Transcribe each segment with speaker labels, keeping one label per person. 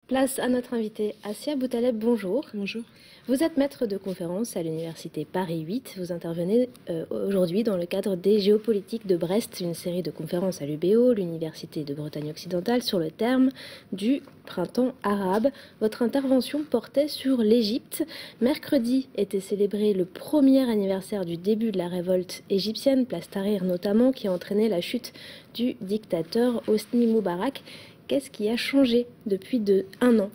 Speaker 1: Place à notre invitée Assia Boutaleb, bonjour.
Speaker 2: Bonjour.
Speaker 1: Vous êtes maître de conférence à l'université Paris 8. Vous intervenez aujourd'hui dans le cadre des géopolitiques de Brest, une série de conférences à l'UBO, l'université de Bretagne occidentale, sur le terme du printemps arabe. Votre intervention portait sur l'Égypte. Mercredi était célébré le premier anniversaire du début de la révolte égyptienne, place Tahrir notamment, qui a entraîné la chute du dictateur Hosni Moubarak. Qu'est-ce qui a changé depuis un an ?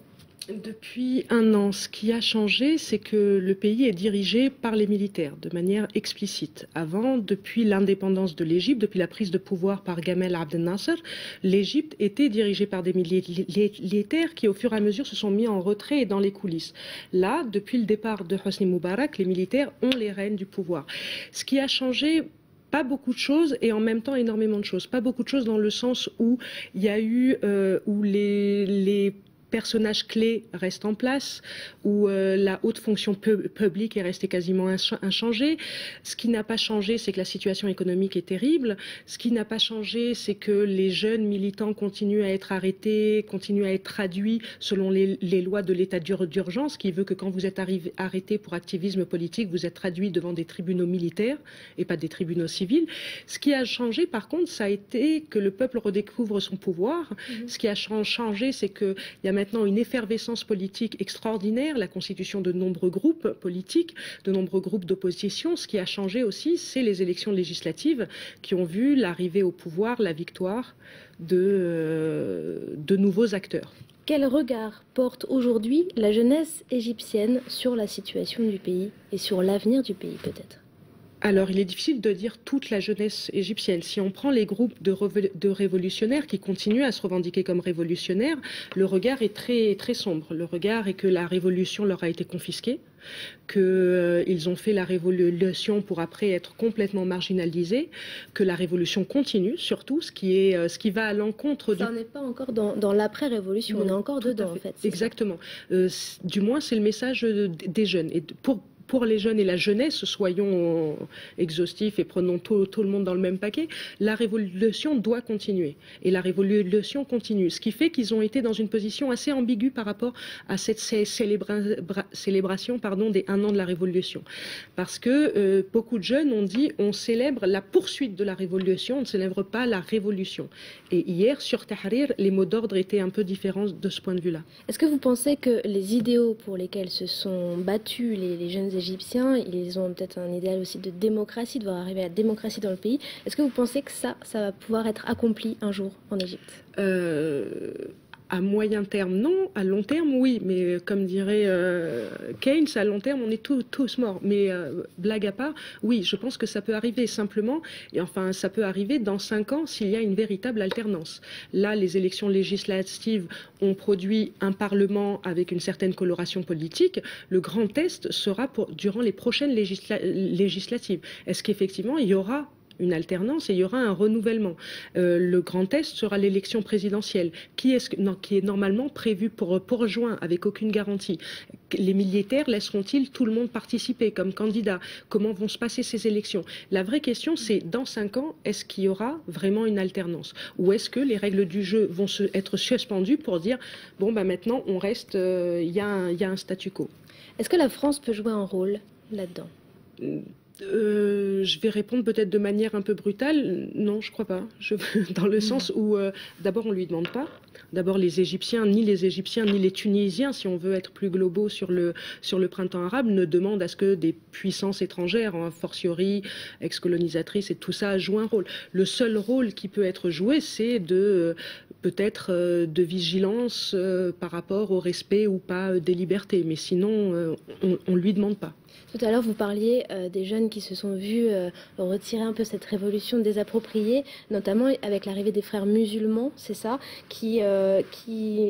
Speaker 2: Depuis un an, ce qui a changé, c'est que le pays est dirigé par les militaires de manière explicite. Avant, depuis l'indépendance de l'Égypte, depuis la prise de pouvoir par Gamal Abdel Nasser, l'Égypte était dirigée par des militaires qui, au fur et à mesure, se sont mis en retrait et dans les coulisses. Là, depuis le départ de Hosni Moubarak, les militaires ont les rênes du pouvoir. Ce qui a changé, pas beaucoup de choses et en même temps énormément de choses. Pas beaucoup de choses dans le sens où il y a eu, où les personnages clés restent en place, où la haute fonction publique est restée quasiment inchangée. Ce qui n'a pas changé, c'est que la situation économique est terrible. Ce qui n'a pas changé, c'est que les jeunes militants continuent à être arrêtés, continuent à être traduits selon les lois de l'état d'urgence, qui veut que quand vous êtes arrêté pour activisme politique, vous êtes traduit devant des tribunaux militaires et pas des tribunaux civils. Ce qui a changé, par contre, ça a été que le peuple redécouvre son pouvoir. Ce qui a changé, c'est qu'il y a maintenant une effervescence politique extraordinaire, la constitution de nombreux groupes politiques, de nombreux groupes d'opposition. Ce qui a changé aussi, c'est les élections législatives qui ont vu l'arrivée au pouvoir, la victoire de nouveaux acteurs.
Speaker 1: Quel regard porte aujourd'hui la jeunesse égyptienne sur la situation du pays et sur l'avenir du pays peut-être ?
Speaker 2: Alors, il est difficile de dire toute la jeunesse égyptienne. Si on prend les groupes de révolutionnaires qui continuent à se revendiquer comme révolutionnaires, le regard est très, très sombre. Le regard est que la révolution leur a été confisquée, qu'ils ont fait la révolution pour après être complètement marginalisés, que la révolution continue surtout, ce qui va à l'encontre
Speaker 1: Ça, on n'est pas encore dans l'après-révolution, on est encore dedans en fait.
Speaker 2: Exactement. Du moins, c'est le message des jeunes. Et pour les jeunes et la jeunesse, soyons exhaustifs et prenons tout le monde dans le même paquet, la révolution doit continuer. Et la révolution continue. Ce qui fait qu'ils ont été dans une position assez ambiguë par rapport à cette célébration des 1 an de la révolution. Parce que beaucoup de jeunes ont dit on célèbre la poursuite de la révolution, on ne célèbre pas la révolution. Et hier, sur Tahrir, les mots d'ordre étaient un peu différents de ce point de vue-là.
Speaker 1: Est-ce que vous pensez que les idéaux pour lesquels se sont battus les jeunes Égyptiens, ils ont peut-être un idéal aussi de démocratie, de voir arriver à la démocratie dans le pays. Est-ce que vous pensez que ça va pouvoir être accompli un jour en Égypte ?
Speaker 2: À moyen terme, non. À long terme, oui. Mais comme dirait Keynes, à long terme, on est tous morts. Mais blague à part, oui, je pense que ça peut arriver simplement. Et enfin, ça peut arriver dans 5 ans s'il y a une véritable alternance. Là, les élections législatives ont produit un Parlement avec une certaine coloration politique. Le grand test sera durant les prochaines législatives. Est-ce qu'effectivement, il y aura une alternance et il y aura un renouvellement. Le grand test sera l'élection présidentielle, qui est normalement prévue pour juin, avec aucune garantie. Les militaires laisseront-ils tout le monde participer comme candidat? Comment vont se passer ces élections? La vraie question, c'est dans 5 ans, est-ce qu'il y aura vraiment une alternance? Ou est-ce que les règles du jeu vont être suspendues pour dire, bon, bah, maintenant, on reste, il y a un statu quo?
Speaker 1: Est-ce que la France peut jouer un rôle là-dedans?
Speaker 2: Je vais répondre peut-être de manière un peu brutale. Non, je crois pas. Dans le sens où, d'abord, on lui demande pas. D'abord, les Égyptiens, ni les Tunisiens, si on veut être plus globaux sur le printemps arabe, ne demandent à ce que des puissances étrangères, a fortiori ex-colonisatrices et tout ça, jouent un rôle. Le seul rôle qui peut être joué, c'est peut-être de vigilance par rapport au respect ou pas des libertés. Mais sinon, on lui demande pas.
Speaker 1: Tout à l'heure, vous parliez des jeunes qui se sont vus retirer un peu cette révolution désappropriée, notamment avec l'arrivée des frères musulmans, c'est ça, qui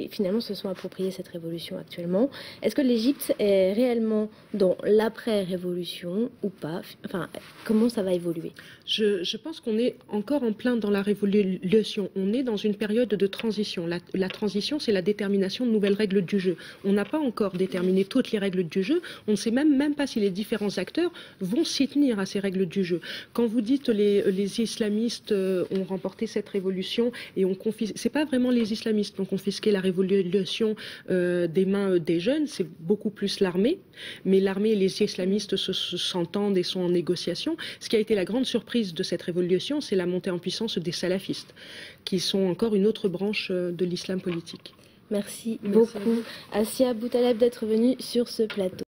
Speaker 1: finalement se sont appropriés cette révolution actuellement. Est-ce que l'Égypte est réellement dans l'après-révolution ou pas? Enfin, comment ça va évoluer?
Speaker 2: Je pense qu'on est encore en plein dans la révolution. On est dans une période de transition. La transition, c'est la détermination de nouvelles règles du jeu. On n'a pas encore déterminé toutes les règles du jeu. On ne sait même pas si les différents acteurs vont s'y tenir à ces règles du jeu. Quand vous dites les islamistes ont remporté cette révolution et ont confisqué, c'est pas vraiment les islamistes qui ont confisqué la révolution des mains des jeunes, c'est beaucoup plus l'armée. Mais l'armée et les islamistes s'entendent et sont en négociation. Ce qui a été la grande surprise de cette révolution, c'est la montée en puissance des salafistes, qui sont encore une autre branche de l'islam politique.
Speaker 1: Merci beaucoup, Assia Boutaleb, d'être venue sur ce plateau.